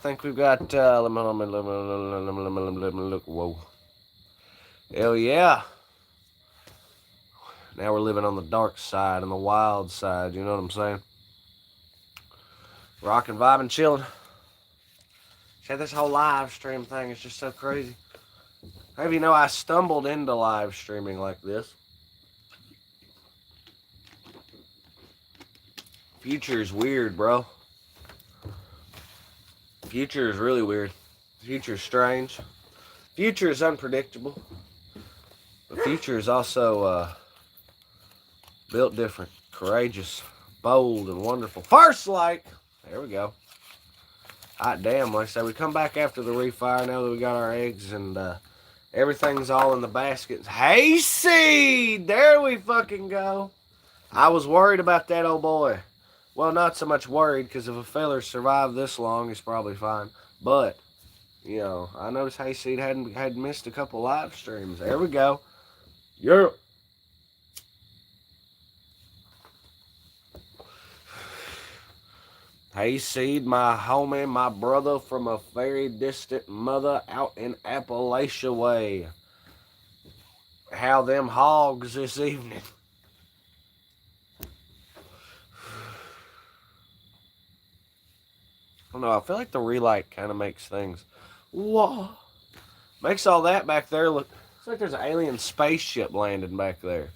I think we've got, look, whoa. Hell yeah. Now we're living on the dark side and the wild side, you know what I'm saying? Rockin', vibing, chilling. See, this whole live stream thing is just so crazy. Maybe you know I stumbled into live streaming like this. Future is weird, bro. Future is really weird. Future is strange. Future is unpredictable. The future is also built different, courageous, bold, and wonderful. First like, there we go. Hot damn, like I said, we come back after the refire now that we got our eggs and everything's all in the baskets. Hayseed! There we fucking go. I was worried about that old boy. Well, not so much worried, because if a feller survived this long, he's probably fine. But, you know, I noticed Hayseed had missed a couple live streams. There we go. Yeah. Hayseed, my homie, my brother from a very distant mother out in Appalachia way. How them hogs this evening? I don't know, I feel like the relight kind of makes things. Whoa. Makes all that back there look. It's like there's an alien spaceship landing back there.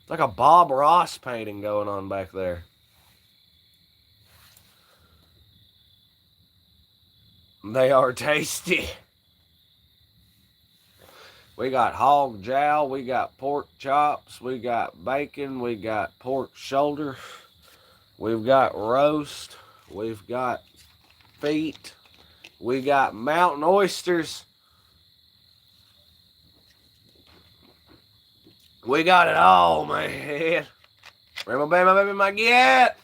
It's like a Bob Ross painting going on back there. They are tasty. We got hog jowl, we got pork chops, we got bacon, we got pork shoulder, we've got roast, we've got feet, we got mountain oysters. We got it all, man. Bring my baby, my get.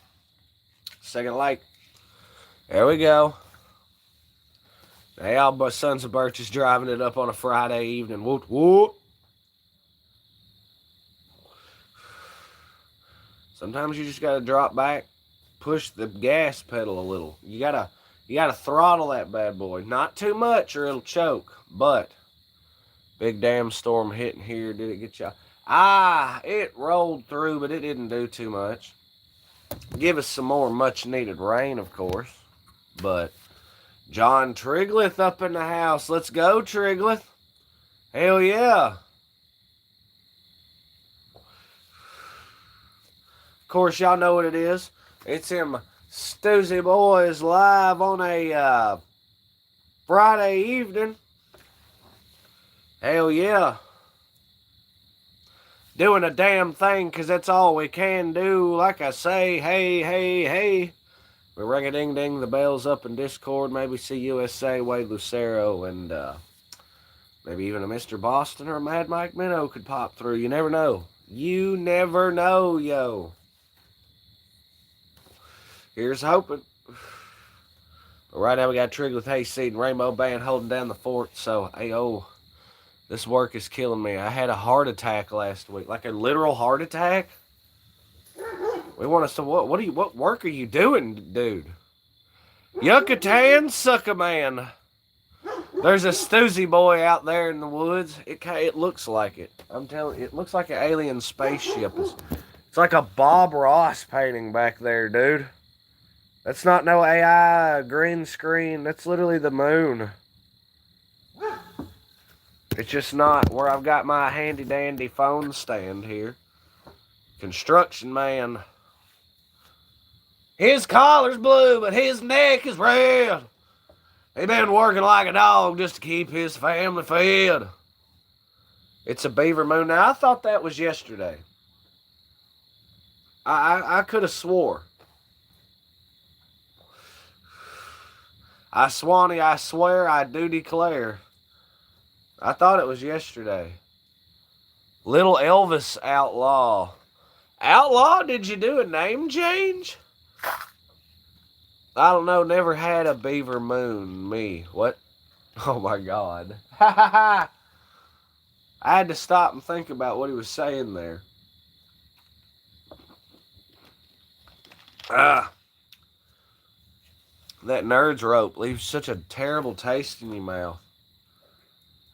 Second like. There we go. Hey, all but Sons of Birch is driving it up on a Friday evening. Whoop, whoop. Sometimes you just gotta drop back, push the gas pedal a little. You gotta throttle that bad boy. Not too much or it'll choke. But big damn storm hitting here. Did it get you? It rolled through, but it didn't do too much. Give us some more much needed rain, of course. But John Trigleth up in the house. Let's go, Trigleth. Hell yeah. Of course, y'all know what it is. It's him Stoosey Boys live on a Friday evening. Hell yeah. Doing a damn thing, because that's all we can do. Like I say, hey, hey, hey. We ring-a-ding-ding the bells up in Discord. Maybe see USA, Wade Lucero, and maybe even a Mr. Boston or a Mad Mike Minnow could pop through. You never know. You never know, yo. Here's hoping. But right now we got Trigleth Hayseed and Rainbow Band holding down the fort. So, hey, this work is killing me. I had a heart attack last week. Like a literal heart attack. We want us to what work are you doing, dude? Yucatan, sucker man. There's a Stoosey boy out there in the woods. It looks like it. I'm telling you, it looks like an alien spaceship. It's like a Bob Ross painting back there, dude. That's not no AI green screen. That's literally the moon. It's just not where I've got my handy dandy phone stand here. Construction man. His collar's blue, but his neck is red. He been working like a dog just to keep his family fed. It's a beaver moon. Now, I thought that was yesterday. I could have swore. I Swanee, I swear, I do declare. I thought it was yesterday. Little Elvis Outlaw. Outlaw, did you do a name change? I don't know, never had a beaver moon, me. What? Oh my God. I had to stop and think about what he was saying there. That Nerds rope leaves such a terrible taste in your mouth.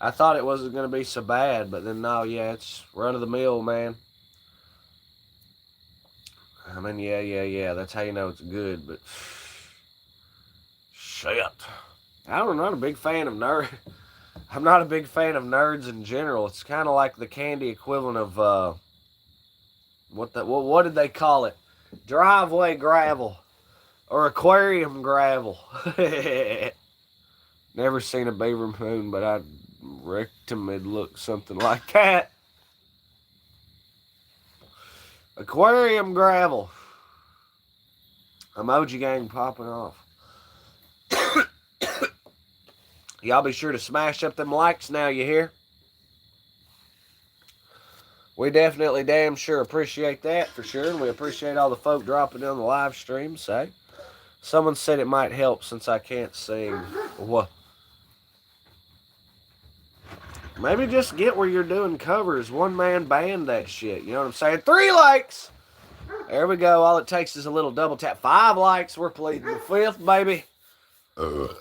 I thought it wasn't going to be so bad, but then no, yeah, it's run of the mill, man. I mean, yeah. That's how you know it's good, but shit. I'm not a big fan of I'm not a big fan of Nerds in general. It's kind of like the candy equivalent of what did they call it? Driveway gravel or aquarium gravel. Never seen a beaver moon, but I reckon it'd look something like that. Aquarium gravel. Emoji gang popping off. Y'all be sure to smash up them likes now, you hear? We definitely damn sure appreciate that for sure, and we appreciate all the folk dropping in the live stream. Say, someone said it might help since I can't sing. What? Maybe just get where you're doing covers. One man band that shit. You know what I'm saying? 3 likes. There we go. All it takes is a little double tap. 5 likes. We're pleading the 5th, baby.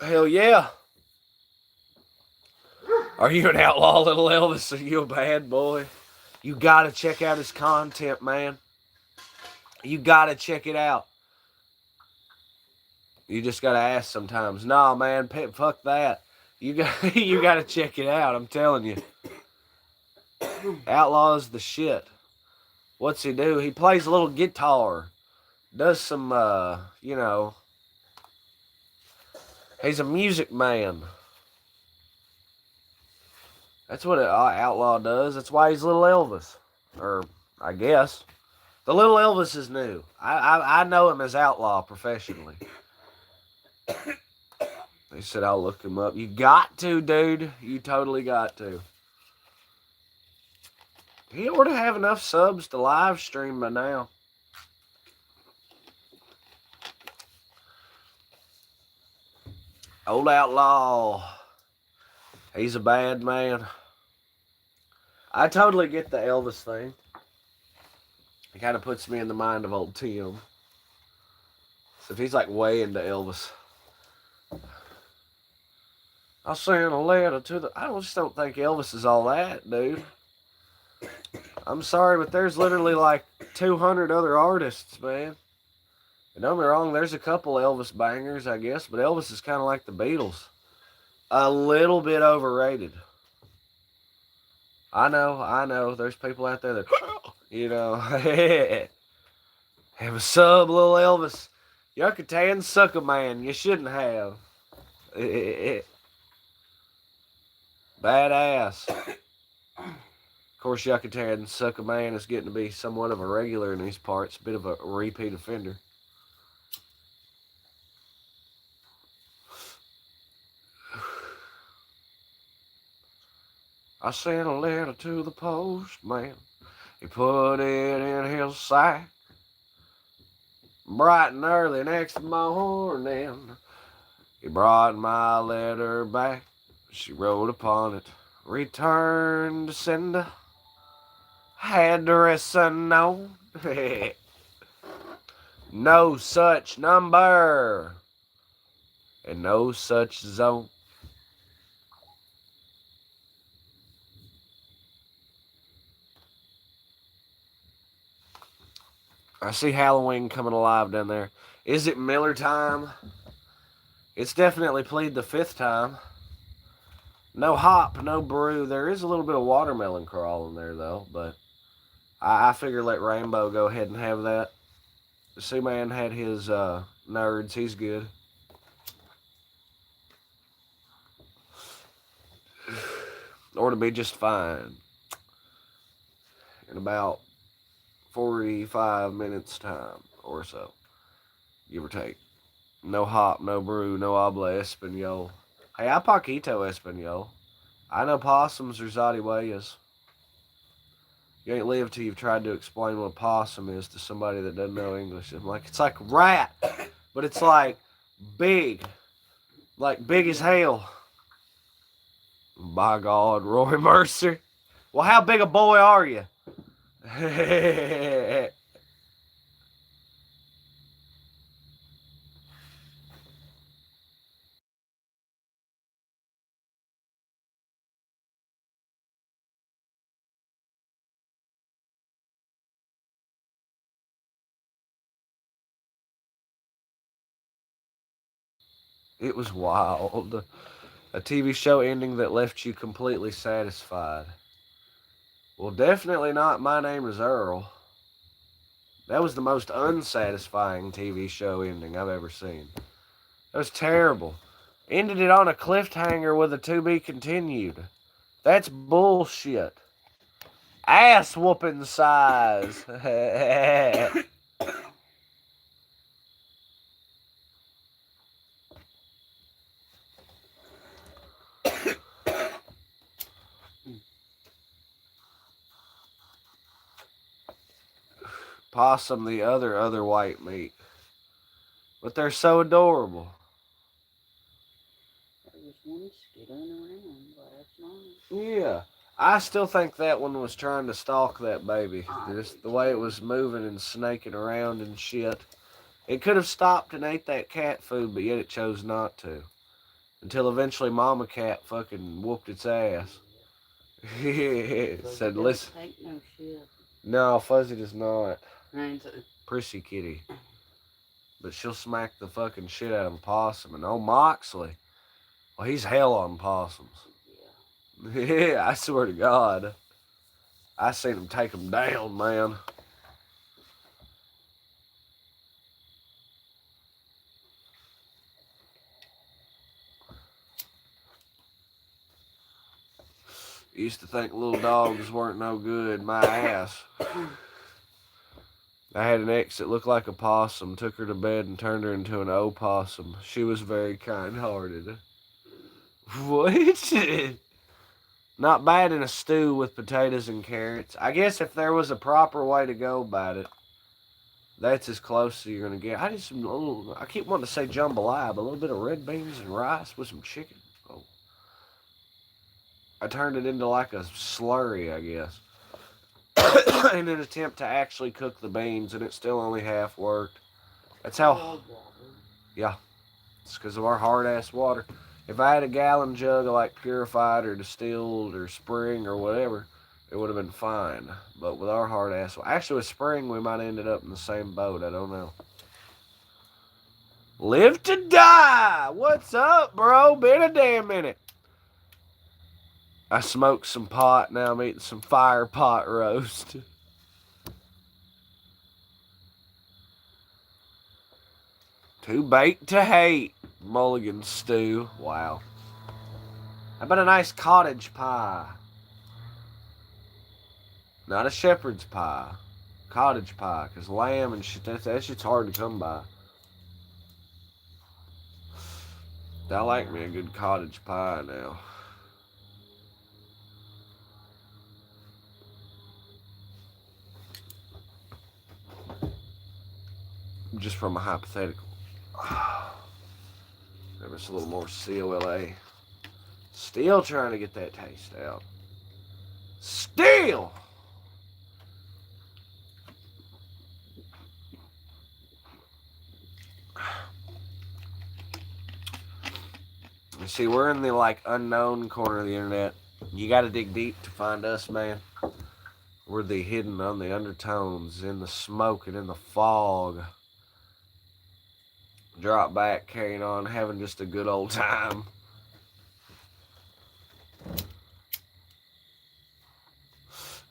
Hell yeah. Are you an outlaw, little Elvis? Are you a bad boy? You gotta check out his content, man. You gotta check it out. You just gotta ask sometimes. Nah, man, fuck that. You gotta check it out. I'm telling you. Outlaw's the shit. What's he do? He plays a little guitar. Does some, you know. He's a music man. That's what an outlaw does. That's why he's Little Elvis. Or, I guess. The Little Elvis is new. I know him as Outlaw professionally. They said I'll look him up. You got to, dude. You totally got to. He ought to have enough subs to live stream by now. Old Outlaw. He's a bad man. I totally get the Elvis thing. It kind of puts me in the mind of old Tim. So if he's like way into Elvis. I sent a letter to the... I just don't think Elvis is all that, dude. I'm sorry, but there's literally like 200 other artists, man. And don't get me wrong, there's a couple Elvis bangers, I guess, but Elvis is kind of like the Beatles. A little bit overrated. I know. There's people out there that, you know, have a sub, little Elvis. Yucatan sucker man, you shouldn't have. Badass. Of course, Yucatan sucker man is getting to be somewhat of a regular in these parts, a bit of a repeat offender. I sent a letter to the postman. He put it in his sack. Bright and early next morning, he brought my letter back. She wrote upon it, return to sender. Address unknown. No such number. And no such zone. I see Halloween coming alive down there. Is it Miller time? It's definitely plead the 5th time. No hop, no brew. There is a little bit of watermelon crawl in there, though. But I figure let Rainbow go ahead and have that. The Seaman had his nerds. He's good. Or to be just fine. In about 45 minutes time or so, give or take. No hop, no brew, no habla español. Hey, I poquito español. I know possums are zodihuellas. You ain't lived till you've tried to explain what a possum is to somebody that doesn't know English. I'm like, it's like rat, but it's like big as hell. By God, Roy Mercer. Well, how big a boy are you? It was wild. A TV show ending that left you completely satisfied. Well, definitely not My Name is Earl. That was the most unsatisfying TV show ending I've ever seen. That was terrible. Ended it on a cliffhanger with a to be continued. That's bullshit. Ass whooping size. Possum, the other white meat. But they're so adorable. There was one skittering around last night. Yeah. I still think that one was trying to stalk that baby. I Just the do way it too. was moving and snaking around and shit. It could have stopped and ate that cat food, but yet it chose not to. Until eventually Mama Cat fucking whooped its ass. Fuzzy Said, don't listen. take no shit. No, Fuzzy does not. Ain't it? Prissy kitty. But she'll smack the fucking shit out of a possum. And old Moxley, well, he's hell on possums. Yeah. Yeah, I swear to God. I seen him take them down, man. Used to think little dogs weren't no good. My ass. I had an ex that looked like a possum, took her to bed and turned her into an opossum. She was very kind-hearted. What? Not bad in a stew with potatoes and carrots. I guess if there was a proper way to go about it, that's as close as you're gonna get. I did some little. I keep wanting to say jambalaya, but a little bit of red beans and rice with some chicken. Oh, I turned it into like a slurry, I guess, in an attempt to actually cook the beans, and it still only half worked. That's how. Water. Yeah, it's because of our hard ass water. If I had a gallon jug of like purified or distilled or spring or whatever, it would have been fine. But with our hard ass, actually with spring, we might have ended up in the same boat. I don't know. Live to die. What's up, bro? Been a damn minute. I smoked some pot. Now I'm eating some fire pot roast. Too baked to hate. Mulligan stew. Wow. How about a nice cottage pie? Not a shepherd's pie. Cottage pie. Because lamb and shit, that shit's hard to come by. I like me a good cottage pie now. Just from a hypothetical. Maybe it's a little more COLA. Still trying to get that taste out. Still! You see, we're in the like unknown corner of the internet. You gotta dig deep to find us, man. We're the hidden on the undertones, in the smoke and in the fog. Drop back, carrying on, having just a good old time.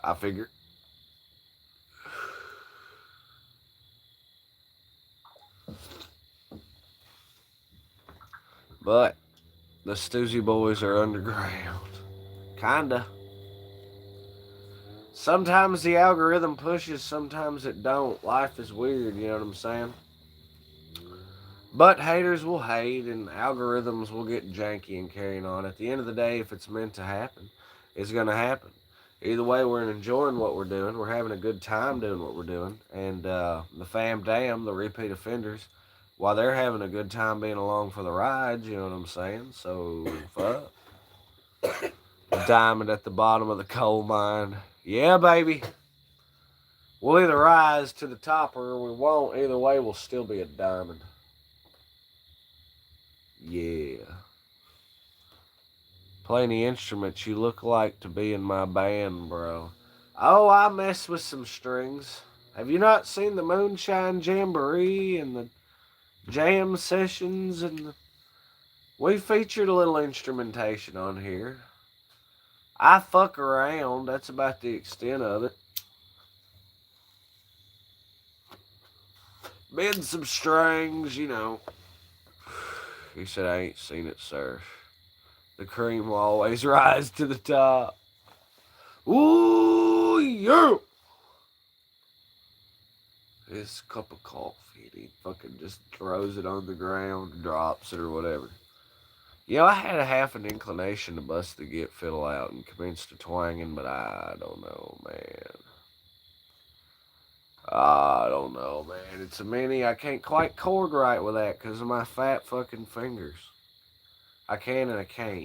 I figure. But the Stoosey Boys are underground. Kinda. Sometimes the algorithm pushes, sometimes it don't. Life is weird, you know what I'm saying? But haters will hate and algorithms will get janky and carrying on. At the end of the day, if it's meant to happen, it's going to happen. Either way, we're enjoying what we're doing. We're having a good time doing what we're doing. And the fam damn, the repeat offenders, while they're having a good time being along for the ride, you know what I'm saying? So, fuck. The diamond at the bottom of the coal mine. Yeah, baby. We'll either rise to the top or we won't. Either way, we'll still be a diamond. Yeah. Play any instruments you look like to be in my band, bro. Oh, I mess with some strings. Have you not seen the Moonshine Jamboree and the jam sessions and We featured a little instrumentation on here. I fuck around. That's about the extent of it. Bend some strings, you know. He said, I ain't seen it, sir. The cream will always rise to the top. Ooh, yeah. His cup of coffee, and he fucking just throws it on the ground, drops it or whatever. You know, I had a half an inclination to bust the get fiddle out and commence to twanging, but I don't know, man. I don't know, man. It's a mini. I can't quite chord right with that because of my fat fucking fingers. I can and I can't.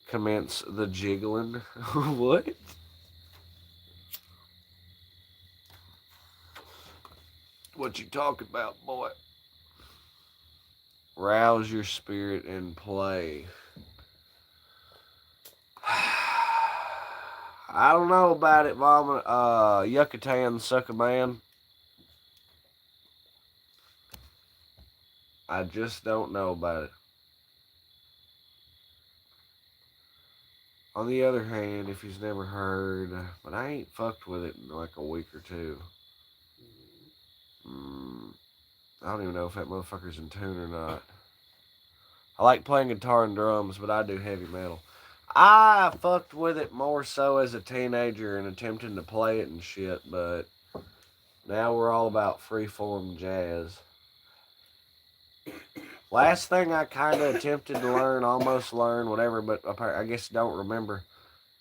Commence the jiggling. What? What you talking about, boy? Rouse your spirit and play. I don't know about it, Vomit. Yucatan Sucker Man. I just don't know about it. On the other hand, if he's never heard, but I ain't fucked with it in like a week or two. I don't even know if that motherfucker's in tune or not. I like playing guitar and drums, but I do heavy metal. I fucked with it more so as a teenager and attempting to play it and shit, but now we're all about freeform jazz. Last thing I kind of attempted to learn, almost learn, whatever, but I guess don't remember,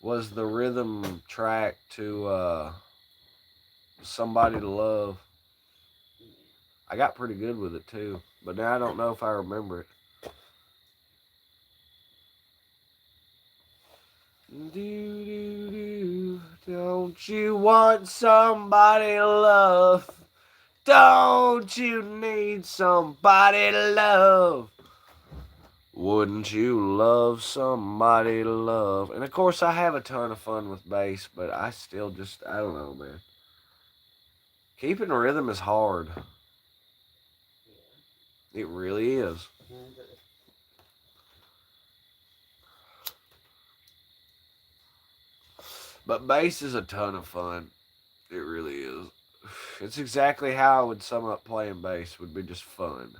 was the rhythm track to Somebody to Love. I got pretty good with it too, but now I don't know if I remember it. Don't you want somebody to love? Don't you need somebody to love? Wouldn't you love somebody to love? And of course, I have a ton of fun with bass, but I still just, I don't know, man. Keeping rhythm is hard. It really is. But bass is a ton of fun. It really is. It's exactly how I would sum up playing bass. Would be just fun.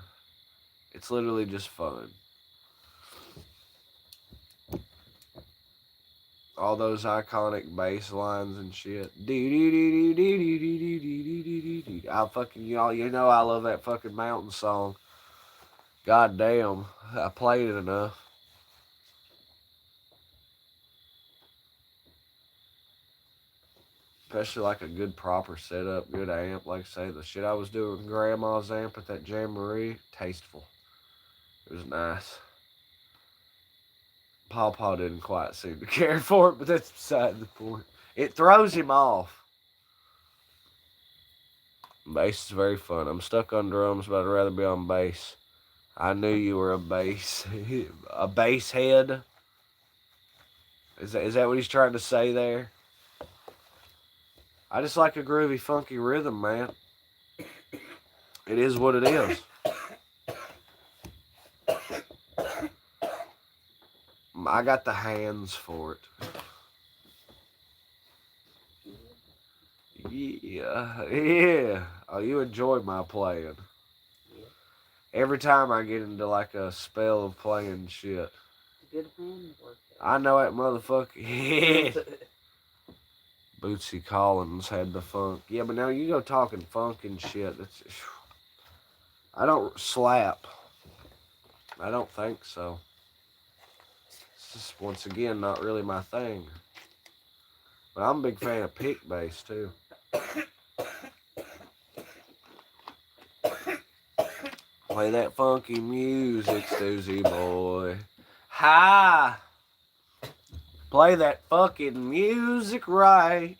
It's literally just fun. All those iconic bass lines and shit. I fucking you know I love that fucking mountain song. God damn, I played it enough. Especially like a good proper setup, good amp. Like I say, the shit I was doing with Grandma's amp at that Jamboree, tasteful. It was nice. Pawpaw didn't quite seem to care for it, but that's beside the point. It throws him off. Bass is very fun. I'm stuck on drums, but I'd rather be on bass. I knew you were a bass head. Is that what he's trying to say there? I just like a groovy, funky rhythm, man. It is what it is. I got the hands for it. Yeah. Oh, you enjoyed my playing. Every time I get into like a spell of playing shit. Good hand work. I know that motherfucker. Yeah. Bootsy Collins had the funk. Yeah, but now you go talking funk and shit. I don't slap. I don't think so. It's just, once again, not really my thing. But I'm a big fan of pick bass, too. Play that funky music, Stoosey boy. Hi! Play that fucking music right.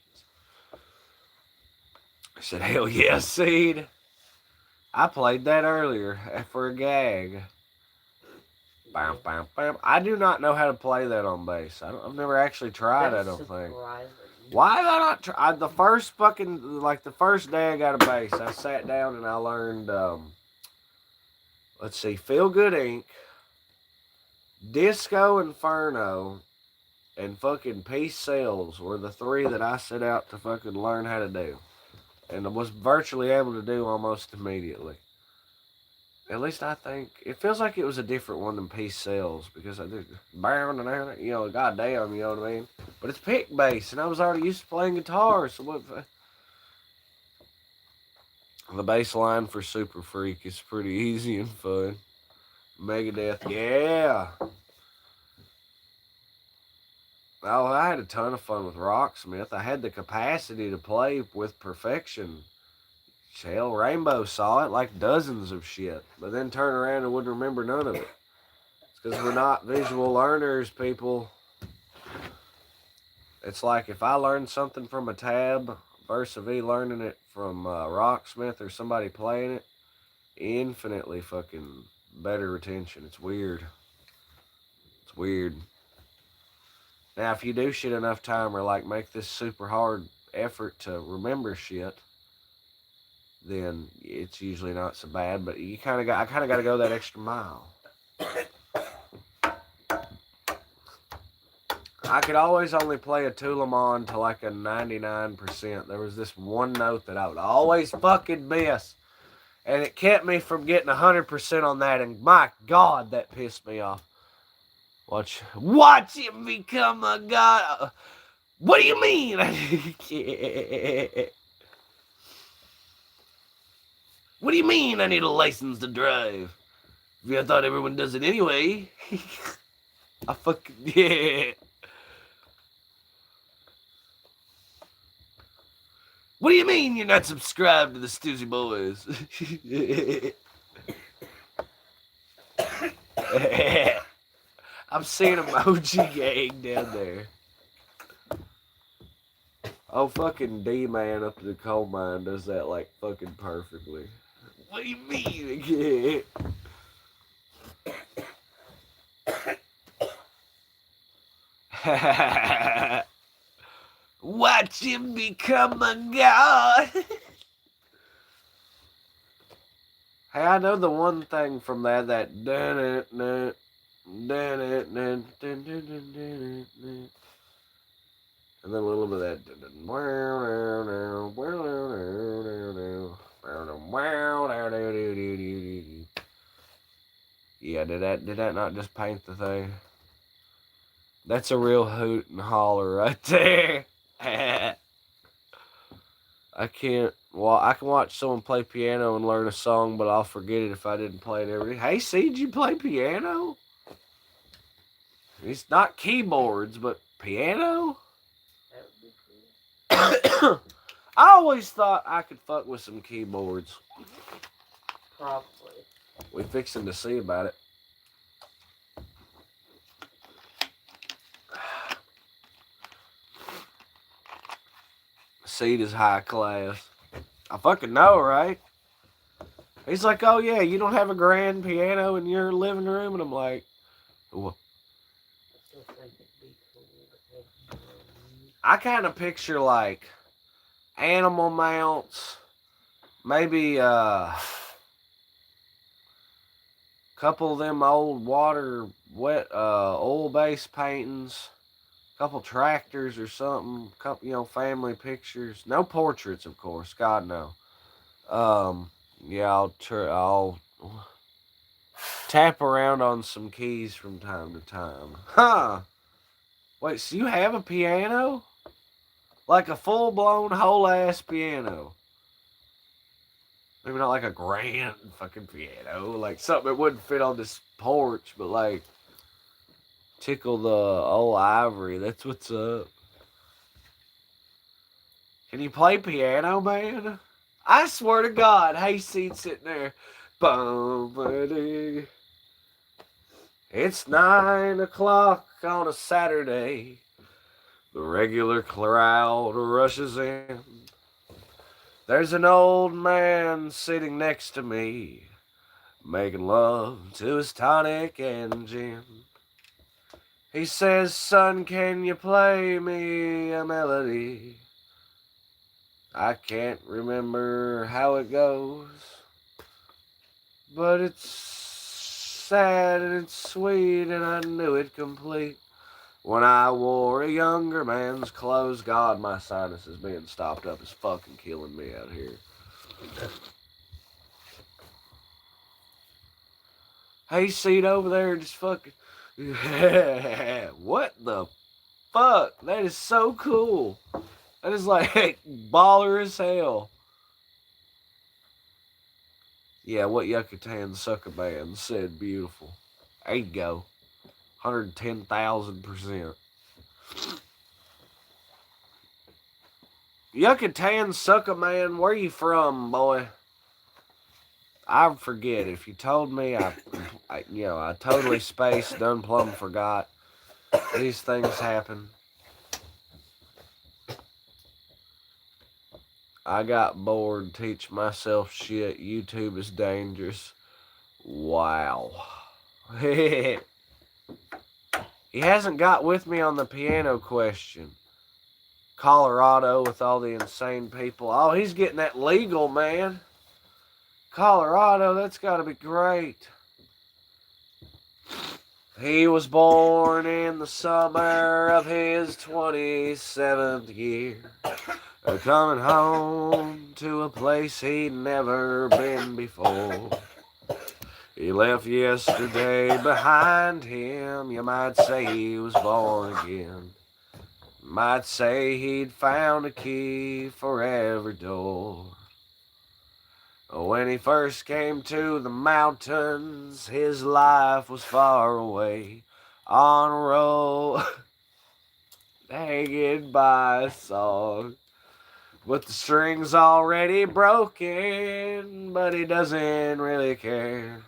I said, hell yeah, Seed. I played that earlier for a gag. Bam, bam, bam. I do not know how to play that on bass. I've never actually tried, I don't think. Why did I not try? The first fucking, like the first day I got a bass, I sat down and I learned, let's see, Feel Good Inc., Disco Inferno, and fucking Peace Sells were the three that I set out to fucking learn how to do. And I was virtually able to do almost immediately. At least I think it feels like it was a different one than Peace Sells because I did goddamn, you know what I mean? But it's pick bass, and I was already used to playing guitar, so what? The bass line for Super Freak is pretty easy and fun. Megadeth, yeah. Oh, I had a ton of fun with Rocksmith. I had the capacity to play with perfection. Hell, Rainbow saw it like dozens of shit, but then turn around and wouldn't remember none of it. It's because we're not visual learners, people. It's like if I learned something from a tab versus me learning it from Rocksmith or somebody playing it, infinitely fucking better retention. It's weird. It's weird. Now, if you do shit enough time or like make this super hard effort to remember shit, then it's usually not so bad. But I kind of got to go that extra mile. I could always only play a Tulamon to like a 99%. There was this one note that I would always fucking miss. And it kept me from getting 100% on that. And my God, that pissed me off. Watch him become a god. What do you mean? What do you mean I need a license to drive? I thought everyone does it anyway. I fucking, yeah. What do you mean you're not subscribed to the Stoosey Boys? I'm seeing emoji gang down there. Oh, fucking D-Man up to the coal mine does that like fucking perfectly. What do you mean? Watch him become a god. Hey, I know the one thing from that and then a little bit of that. Yeah, did that not just paint the thing? That's a real hoot and holler right there. I can't. Well, I can watch someone play piano and learn a song, but I'll forget it if I didn't play it every day. Hey, Seed, you play piano? It's not keyboards, but piano? That would be cool. I always thought I could fuck with some keyboards. Probably. We fixing to see about it. Seed is high class. I fucking know, right? He's like, oh yeah, you don't have a grand piano in your living room? And I'm like, what? I still think it'd be cool to have one. I kind of picture like animal mounts, maybe a couple of them old oil-based paintings, couple tractors or something, couple, family pictures. No portraits, of course. God no. Yeah, I'll tap around on some keys from time to time. Huh? Wait, so you have a piano? Like a full-blown whole-ass piano? Maybe not like a grand fucking piano, like something that wouldn't fit on this porch, but like tickle the old ivory. That's what's up. Can you play piano, man? I swear to God, Hayseed sitting there. It's 9 o'clock on a Saturday. The regular crowd rushes in. There's an old man sitting next to me, making love to his tonic and gin. He says, son, can you play me a melody? I can't remember how it goes, but it's sad and it's sweet, and I knew it complete when I wore a younger man's clothes. God, my sinuses being stopped up is fucking killing me out here. Hey, seat over there, just fucking. What the fuck? That is so cool. That is like baller as hell. Yeah, what Yucatan Sucker Band said beautiful. There you go. 110,000%. Yucatan Sucker Man, where you from, boy? I forget. If you told me, I totally spaced, done plumb forgot. These things happen. I got bored, teach myself shit. YouTube is dangerous. Wow. He hasn't got with me on the piano question. Colorado with all the insane people. Oh, he's getting that legal, man. Colorado, that's got to be great. He was born in the summer of his 27th year, coming home to a place he'd never been before. He left yesterday behind him. You might say he was born again. Might say he'd found a key for every door. When he first came to the mountains, his life was far away on a road, hanging by a song. With the strings already broken, but he doesn't really care.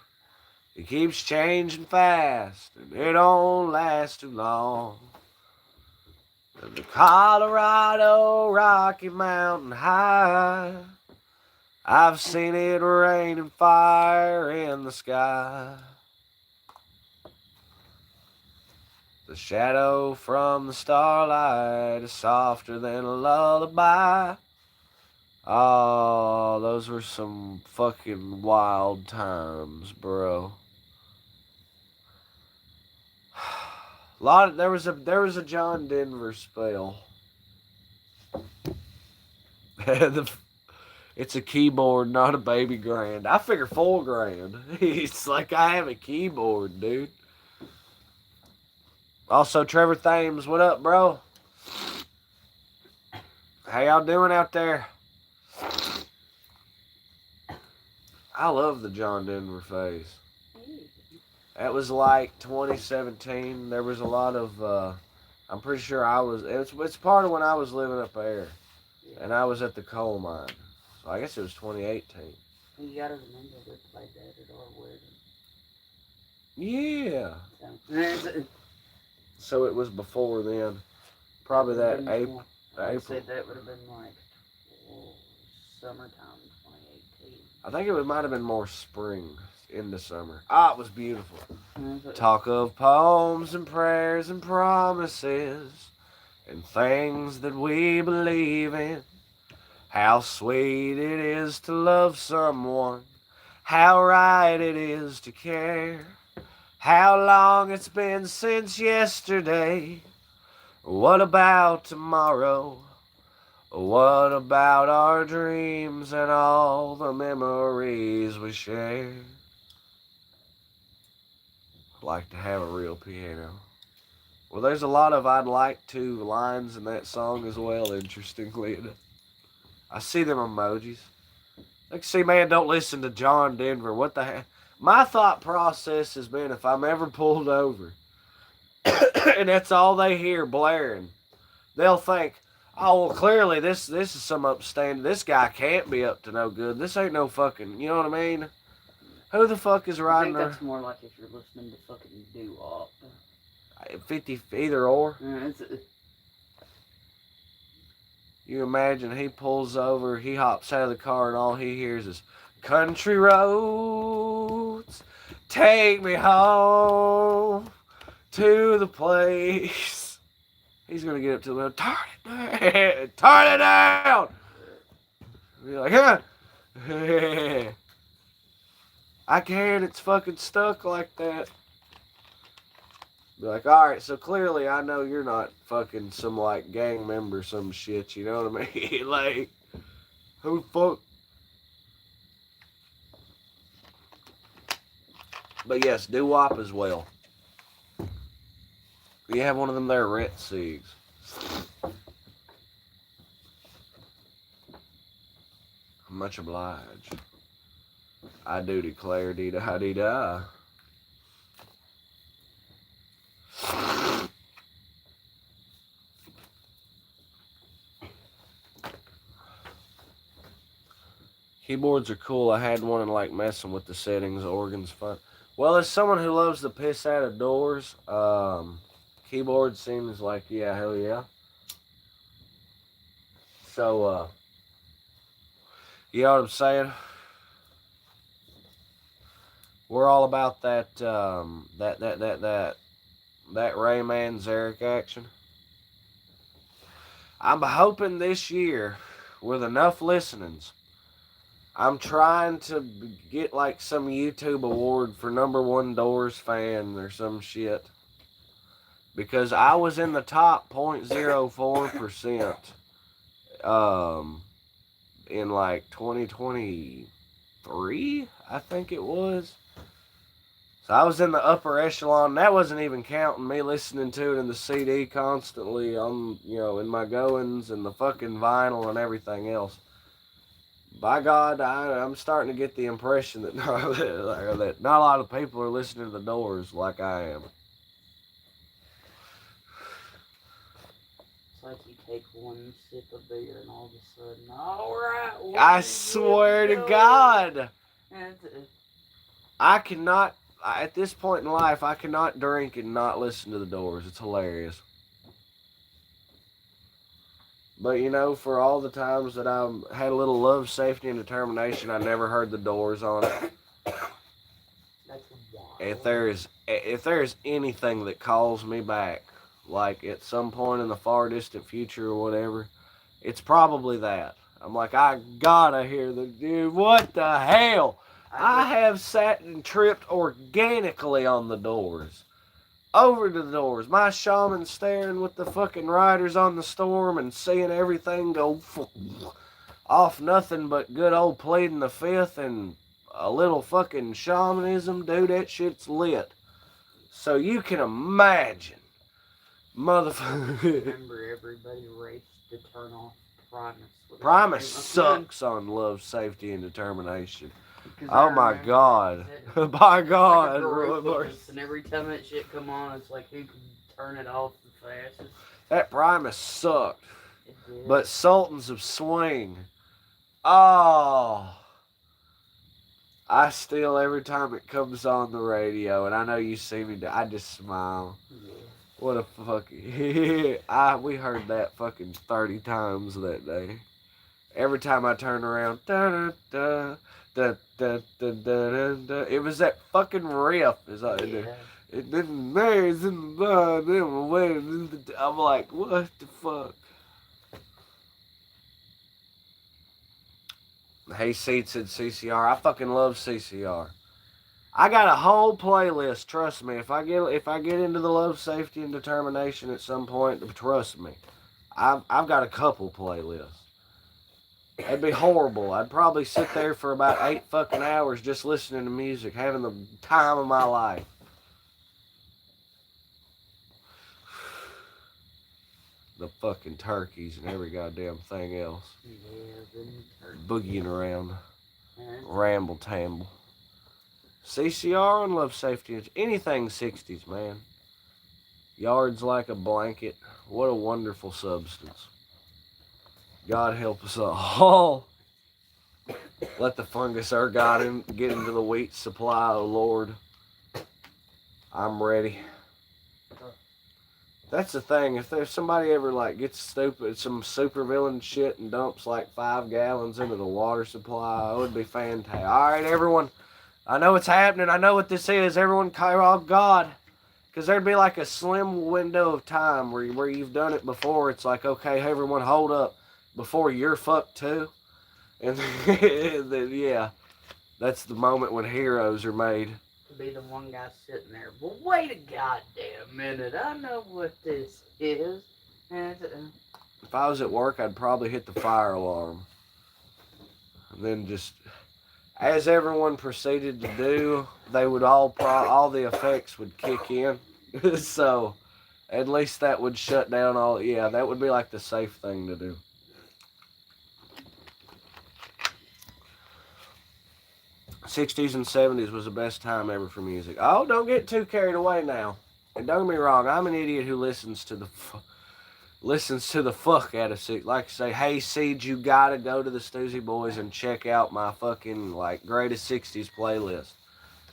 He keeps changing fast, and it don't last too long. The Colorado Rocky Mountain High, I've seen it rain and fire in the sky. The shadow from the starlight is softer than a lullaby. Oh, those were some fucking wild times, bro. There was a John Denver spell. It's a keyboard, not a baby grand. I figure $4,000. It's like I have a keyboard, dude. Also, Trevor Thames, what up, bro? How y'all doing out there? I love the John Denver phase. That was like 2017. There was a lot of, I'm pretty sure it's part of when I was living up there. And I was at the coal mine. So I guess it was 2018. You gotta remember we played that at our wedding. Yeah. So it was before then. Probably that April. I said that would have been like summertime 2018. I think it might have been more spring into summer. It was beautiful. Talk of poems and prayers and promises and things that we believe in. How sweet it is to love someone. How right it is to care. How long it's been since yesterday. What about tomorrow? What about our dreams and all the memories we share? I'd like to have a real piano. Well, there's a lot of I'd like to lines in that song as well, interestingly enough. I see them emojis. Like, see, man, don't listen to John Denver. What the heck? My thought process has been if I'm ever pulled over and that's all they hear blaring, they'll think, oh, well, clearly this is some upstanding. This guy can't be up to no good. This ain't no fucking, you know what I mean? Who the fuck is riding? I think that's more like if you're listening to fucking doo-wop. 50 either or. You imagine he pulls over, he hops out of the car, and all he hears is country roads, take me home to the place. He's gonna get up to the window, turn it down. Be like, huh? I can't, it's fucking stuck like that. Be like, alright, so clearly I know you're not fucking some like gang member or some shit, you know what I mean? Like, who the fuck? But yes, doo-wop as well. You have one of them there Ret Siegs. Much obliged. I do declare dee-da-dee-da. Keyboards are cool. I had one and like messing with the settings. Organs fun. Well, as someone who loves the piss out of doors, keyboard seems like, yeah, hell yeah. So, you know what I'm saying? We're all about that, that Rayman Zarek action. I'm hoping this year, with enough listenings, I'm trying to get like some YouTube award for #1 Doors fan or some shit. Because I was in the top 0.04% in like 2023, I think it was. So I was in the upper echelon. That wasn't even counting me listening to it in the CD constantly on, in my goings and the fucking vinyl and everything else. By God, I'm starting to get the impression that that not a lot of people are listening to the Doors like I am. It's like you take one sip of beer and all of a sudden, alright. I swear to God. And I cannot, at this point in life, I cannot drink and not listen to the Doors. It's hilarious. But for all the times that I had a little love, safety, and determination, I never heard the Doors on it. That's wild. If there is anything that calls me back, like at some point in the far distant future or whatever, it's probably that. I'm like, I gotta hear the dude. What the hell? I have sat and tripped organically on the Doors. Over to the Doors. My shaman staring with the fucking riders on the storm and seeing everything go off nothing but good old pleading the fifth and a little fucking shamanism. Dude, that shit's lit. So you can imagine. Motherfucker. Remember, everybody raced to turn off Primus. Primus sucks on love, safety, and determination. Oh my God. By God. Like and every time that shit come on, it's like who can turn it off the fastest. That Primus sucked. It did. But Sultans of Swing. Oh. I still, every time it comes on the radio, and I know you see me, I just smile. Yeah. What a fucking... we heard that fucking 30 times that day. Every time I turn around, da-da-da. Da, da, da, da, da, da. It was that fucking riff. It didn't maze in the blood. I'm like, what the fuck? Hey, Seed said CCR. I fucking love CCR. I got a whole playlist. Trust me. If I get into the love, safety, and determination at some point, trust me, I've got a couple playlists. It'd be horrible. I'd probably sit there for about 8 fucking hours just listening to music, having the time of my life. The fucking turkeys and every goddamn thing else. Yeah, boogieing around. Ramble tamble. CCR and love, safety, anything 60s, man. Yards like a blanket. What a wonderful substance. God help us all. Let the fungus our God get into the wheat supply, oh Lord. I'm ready. That's the thing. If there's somebody ever gets stupid, some super villain shit and dumps 5 gallons into the water supply, it would be fantastic. All right, everyone. I know what's happening. I know what this is. Everyone call out God. Because there'd be a slim window of time where you've done it before. It's like, okay, everyone hold up. Before you're fucked too. And then, yeah. That's the moment when heroes are made. To be the one guy sitting there. Well, wait a goddamn minute. I know what this is. And If I was at work, I'd probably hit the fire alarm. And then just, as everyone proceeded to do, they would all the effects would kick in. So, at least that would shut down all, yeah, that would be like the safe thing to do. '60s and '70s was the best time ever for music. Oh, don't get too carried away now. And don't get me wrong, I'm an idiot who listens to the fuck out of Siege. Like I say, hey Siege, you gotta go to the Stoosey Boys and check out my fucking like greatest '60s playlist,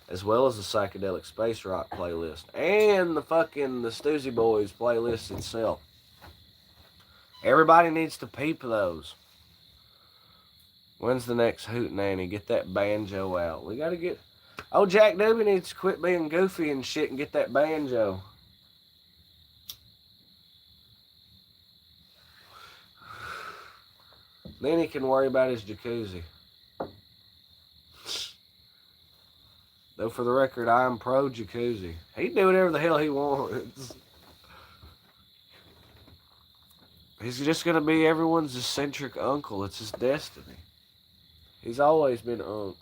as well as the psychedelic space rock playlist and the Stoosey Boys playlist itself. Everybody needs to peep those. When's the next hootenanny? Get that banjo out. We gotta get. Oh, Jack Doobie needs to quit being goofy and shit and get that banjo. Then he can worry about his jacuzzi. Though for the record, I am pro jacuzzi. He can do whatever the hell he wants. He's just gonna be everyone's eccentric uncle. It's his destiny. He's always been unk.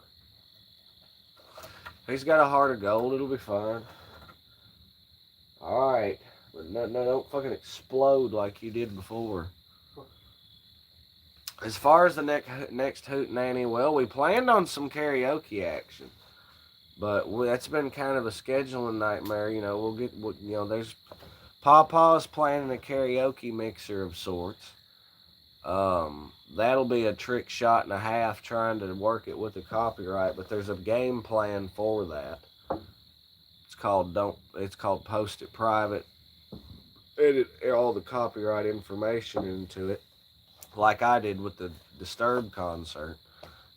He's got a heart of gold. It'll be fine. Alright. But no, don't fucking explode like you did before. As far as the next hootenanny, well, we planned on some karaoke action. But that's been kind of a scheduling nightmare. You know, there's Pawpaw's planning a karaoke mixer of sorts. That'll be a trick shot and a half trying to work it with the copyright, but there's a game plan for that. It's called Post It Private. Edit all the copyright information into it, like I did with the Disturbed concert,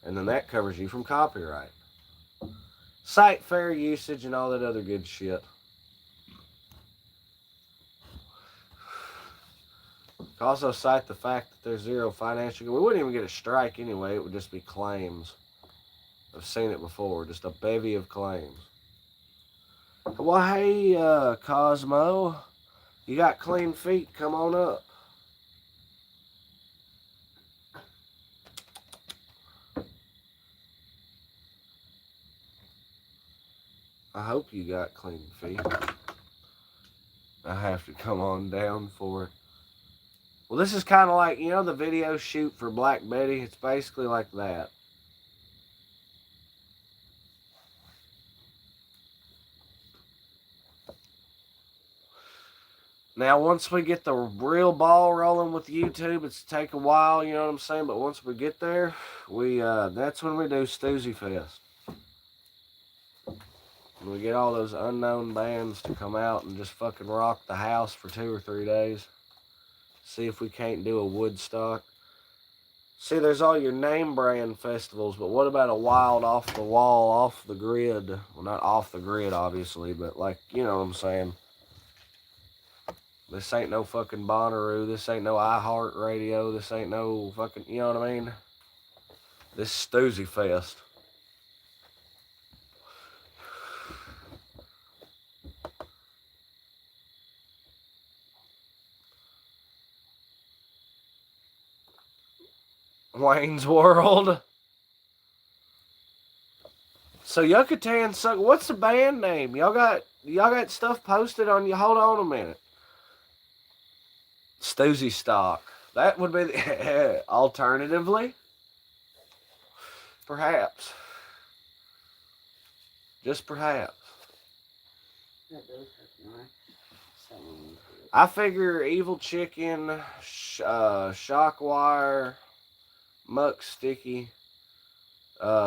and then that covers you from copyright. Site fair usage and all that other good shit. Also cite the fact that there's zero financial. We wouldn't even get a strike anyway. It would just be claims. I've seen it before. Just a bevy of claims. Well, hey, Cosmo. You got clean feet. Come on up. I hope you got clean feet. I have to come on down for it. Well, this is kind of like, you know, the video shoot for Black Betty? It's basically like that. Now, once we get the real ball rolling with YouTube, it's take a while, you know what I'm saying? But once we get there, that's when we do Stoosey Fest. And we get all those unknown bands to come out and just fucking rock the house for 2 or 3 days. See if we can't do a Woodstock. See, there's all your name brand festivals, but what about a wild off the wall, off the grid? Well, not off the grid, obviously, but like, you know what I'm saying. This ain't no fucking Bonnaroo. This ain't no iHeart Radio. This ain't no fucking, you know what I mean? This is Stoosey Fest. Wayne's World. So Yucatan Suck. What's the band name? Y'all got stuff posted on you. Hold on a minute. Stoosey Stock. That would be the alternatively. Perhaps. Just perhaps. that does have nice sound. I figure Evil Chicken, Shockwire, Muck Sticky,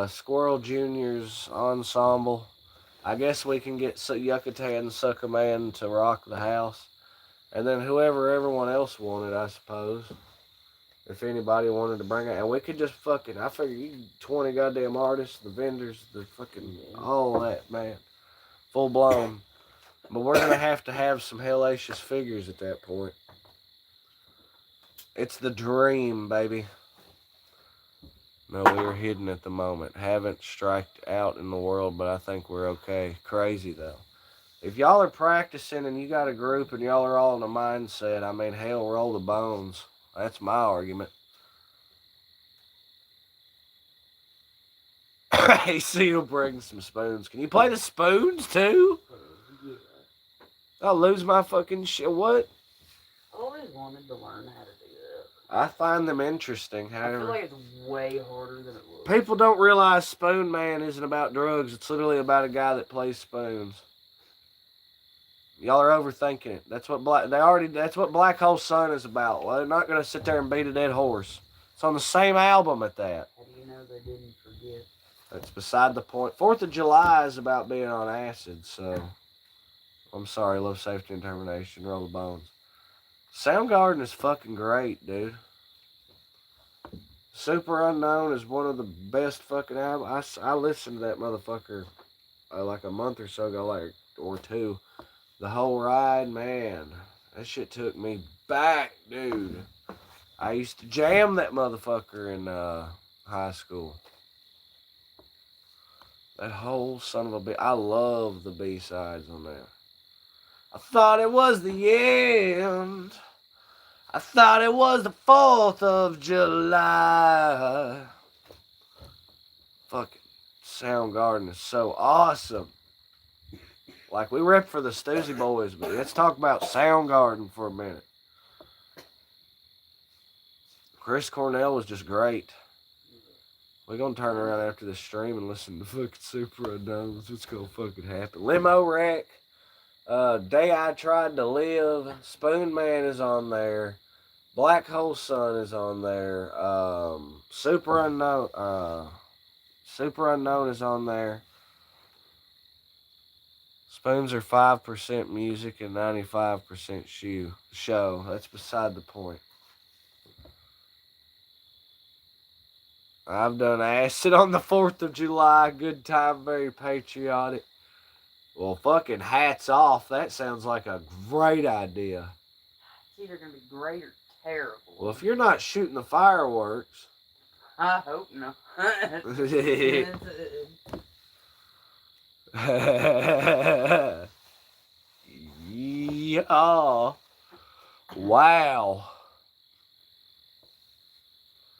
Squirrel Junior's ensemble. I guess we can get Yucatan Suck a Man to rock the house. And then whoever everyone else wanted, I suppose. If anybody wanted to bring it. And we could just fucking, I figure you 20 goddamn artists, the vendors, the fucking, all that, man. Full blown. But we're going to have some hellacious figures at that point. It's the dream, baby. No, we are hidden at the moment. Haven't striked out in the world, but I think we're okay. Crazy though. If y'all are practicing and you got a group and y'all are all in a mindset, I mean, hell, roll the bones. That's my argument. Hey, Seal, bring some spoons. Can you play the spoons too? Yeah. I'll lose my fucking shit. What? I always wanted to learn how to do that. I find them interesting. I However, feel like it's way harder than it looks. people don't realize Spoon Man isn't about drugs. It's literally about a guy that plays spoons. Y'all are overthinking it. That's what That's what Black Hole Sun is about. Well, they're not gonna sit there and beat a dead horse. It's on the same album at that. How do you know they didn't forget? That's beside the point. 4th of July is about being on acid, so I'm sorry, love, safety, and determination. Roll the bones. Soundgarden is fucking great, dude. Super Unknown is one of the best fucking albums. I listened to that motherfucker like a month or so ago, or two. The whole ride, man. That shit took me back, dude. I used to jam that motherfucker in high school. That whole son of a bitch. I love the B-sides on that. I thought it was the end. I thought it was the 4th of July. Fucking Soundgarden is so awesome. Like, we rep for the Stoosey Boys, but let's talk about Soundgarden for a minute. Chris Cornell was just great. We're going to turn around after the stream and listen to fucking Super Unknowns. What's going to fucking happen? Limo Wreck. Day I Tried to Live. Spoon Man is on there. Black Hole Sun is on there. Super Unknown is on there. Spoons are 5% music and 95% show. That's beside the point. I've done acid on the 4th of July. Good time, very patriotic. Well, fucking hats off. That sounds like a great idea. It's either going to be great or terrible. Well, if you're not shooting the fireworks. I hope not. Yeah. Wow.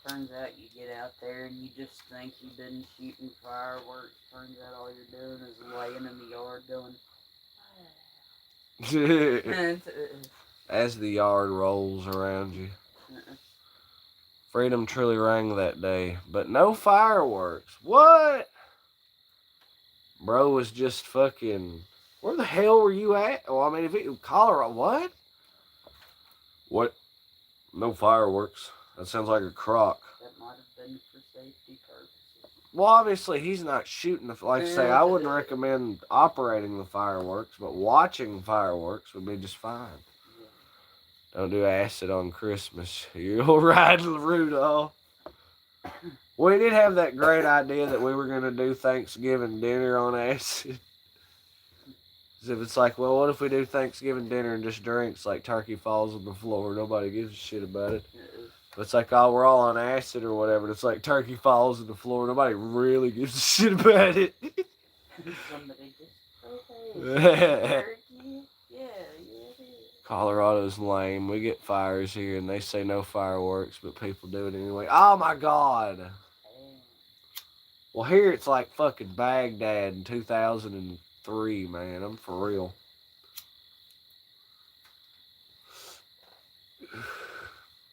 Turns out you get out there and you just think you've been shooting fireworks. Turns out all you're doing is laying in the yard going, As the yard rolls around you. Freedom truly rang that day, but no fireworks. What? Bro was just fucking. Where the hell were you at? Well, I mean, if it Colorado, what? What? No fireworks. That sounds like a crock. That might have been for safety purposes. Well, obviously he's not shooting the. Like I say, I wouldn't recommend operating the fireworks, but watching fireworks would be just fine. Yeah. Don't do acid on Christmas. You'll ride Rudolph. We did have that great idea that we were going to do Thanksgiving dinner on acid. If it's like, well, what if we do Thanksgiving dinner and just drinks like turkey falls on the floor? Nobody gives a shit about it. But it's like, oh, we're all on acid or whatever. It's like turkey falls on the floor. Nobody really gives a shit about it. Somebody just, okay, turkey? Yeah. Colorado's lame. We get fires here and they say no fireworks, but people do it anyway. Oh my God. Well, here it's like fucking Baghdad in 2003, man. I'm for real.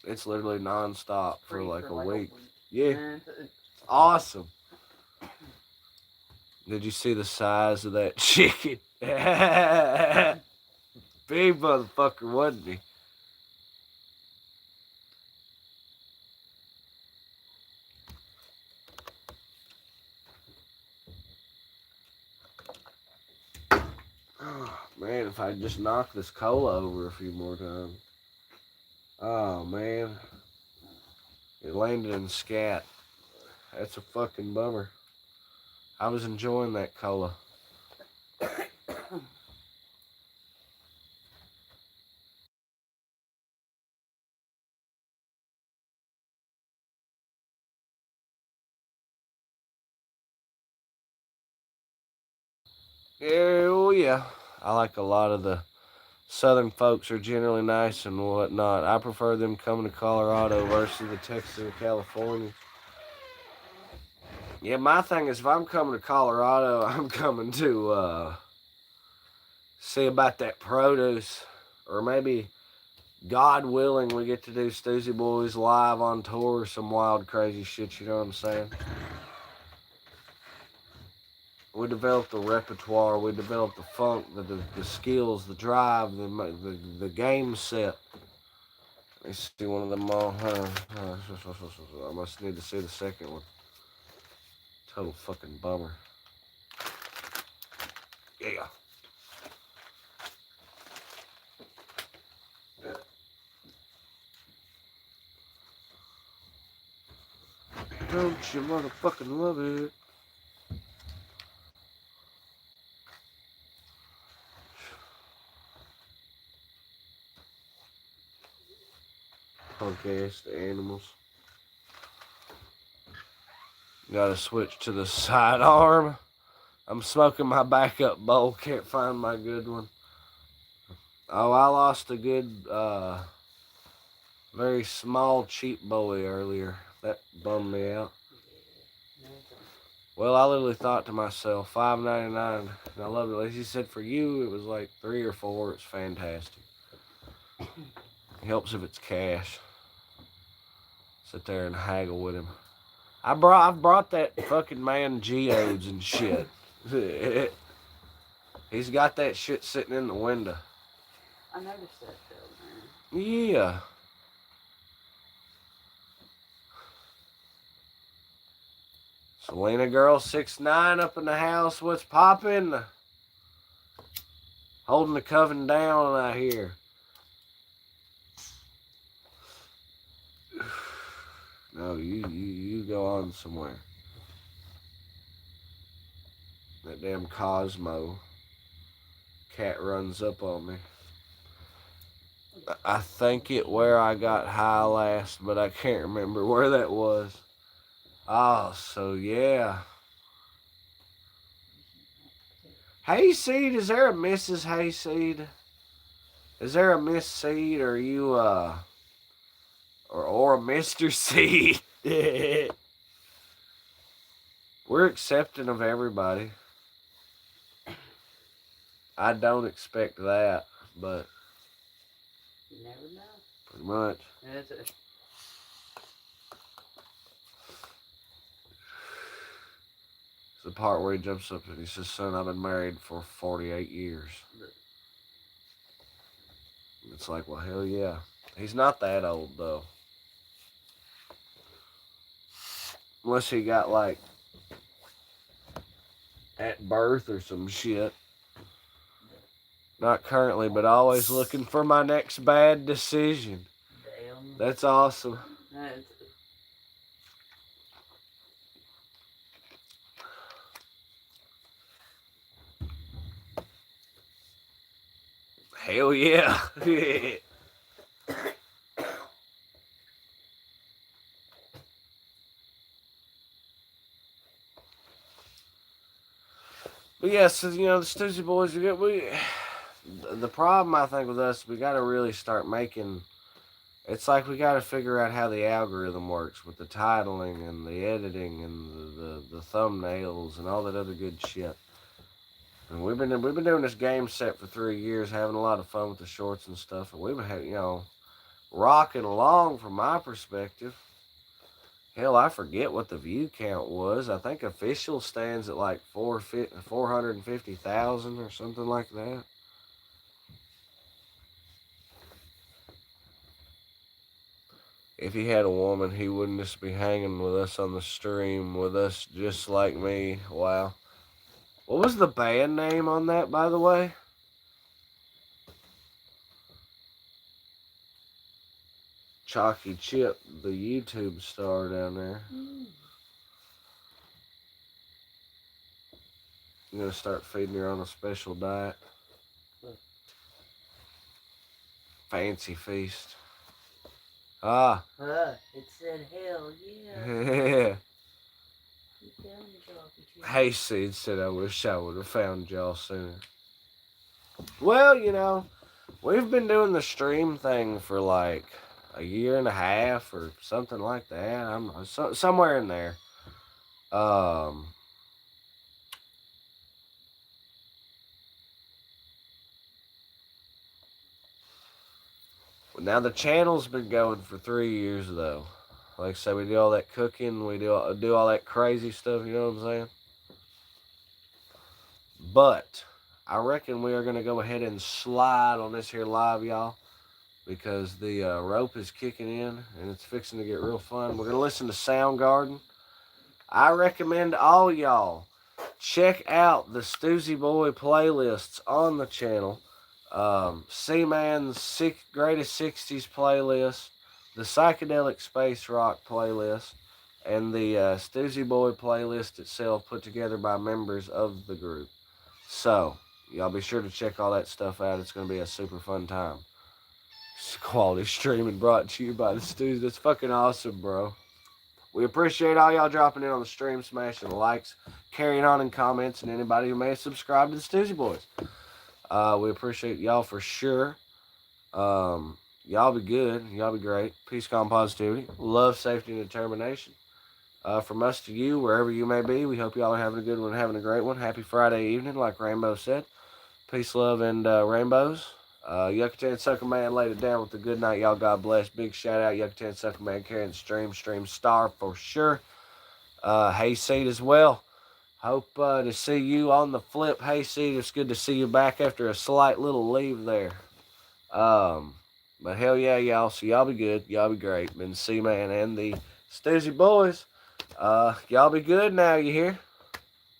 It's literally nonstop for like a week. Yeah. Awesome. Did you see the size of that chicken? Big motherfucker, wasn't he? Oh, man, if I just knock this cola over a few more times. Oh, man. It landed in scat. That's a fucking bummer. I was enjoying that cola. Yeah, well, yeah. I like a lot of the southern folks are generally nice and whatnot. I prefer them coming to Colorado versus the Texas and California. Yeah, my thing is if I'm coming to Colorado, I'm coming to see about that produce. Or maybe, God willing, we get to do Stoosey Boys live on tour or some wild, crazy shit, you know what I'm saying? We developed the repertoire, we developed the funk, the skills, the drive, the game set. Let me see one of them all. I must need to see the second one. Total fucking bummer. Yeah. Don't you motherfucking love it? Punk ass the animals. Gotta switch to the sidearm. I'm smoking my backup bowl. Can't find my good one. Oh, I lost a good, very small, cheap bowie earlier. That bummed me out. Well, I literally thought to myself, $5.99, and I loved it. Like he said, for you, it was like 3 or 4. It's fantastic. It helps if it's cash. Sit there and haggle with him. I've brought that fucking man geodes and shit. He's got that shit sitting in the window. I noticed that though, man. Yeah. Selena girl 6'9" up in the house. What's poppin'? Holding the coven down out here. No, you go on somewhere. That damn Cosmo. Cat runs up on me. I think it where I got high last, but I can't remember where that was. Oh, so yeah. Hayseed, is there a Mrs. Hayseed? Is there a Miss Seed, or you, or a Mr. Seed? We're accepting of everybody. I don't expect that, but You never know. pretty much. It's It's the part where he jumps up and he says, "Son, I've been married for 48 years." It's like, well, hell yeah. He's not that old, though. Unless he got, like, at birth or some shit. Not currently, but always looking for my next bad decision. damn. That's awesome. That's, Hell yeah. But yeah, so, the Stoosey Boys, the problem I think with us, we got to really start making. It's like we got to figure out how the algorithm works with the titling and the editing and the thumbnails and all that other good shit. And we've been doing this game set for 3 years, having a lot of fun with the shorts and stuff, and we've been rocking along from my perspective. Hell, I forget what the view count was. I think official stands at like 450,000 or something like that. If he had a woman, he wouldn't just be hanging with us on the stream with us just like me. Wow. What was the band name on that, by the way? Chalky Chip, the YouTube star down there. I'm gonna start feeding her on a special diet. Fancy feast. Ah. it said hell yeah. Yeah. You telling me, Jockey? Hayseed said, I wish I would have found y'all sooner. Well, you know, we've been doing the stream thing for like a year and a half or something like that. I'm somewhere in there. Um, Now the channel's been going for 3 years though. Like I said, we do all that cooking, we do all that crazy stuff. You know what I'm saying? But I reckon we are gonna go ahead and slide on this here live, y'all, because the rope is kicking in and it's fixing to get real fun. We're gonna listen to Soundgarden. I recommend all y'all check out the Stoosey Boy playlists on the channel. C-Man's Greatest 60s playlist, the Psychedelic Space Rock playlist, and the Stoosey Boy playlist itself put together by members of the group. So, y'all be sure to check all that stuff out. It's going to be a super fun time. Quality streaming brought to you by the Stoosey. That's fucking awesome, bro. We appreciate all y'all dropping in on the stream, smashing the likes, carrying on in comments, and anybody who may have subscribed to the Stoosey Boys. We appreciate y'all for sure. Y'all be good. Y'all be great. Peace, calm, positivity. Love, safety, and determination. From us to you, wherever you may be, we hope y'all are having a good one, having a great one. Happy Friday evening, like Rainbow said. Peace, love, and rainbows. Yucatan Sucker Man laid it down with a good night. Y'all, God bless. Big shout out, Yucatan Sucker Man carrying the stream star for sure. Hayseed as well. Hope to see you on the flip. Hayseed, it's good to see you back after a slight little leave there. But hell yeah, y'all. So y'all be good. Y'all be great. Been C-Man and the Stoosey Boys. Y'all be good now, you hear?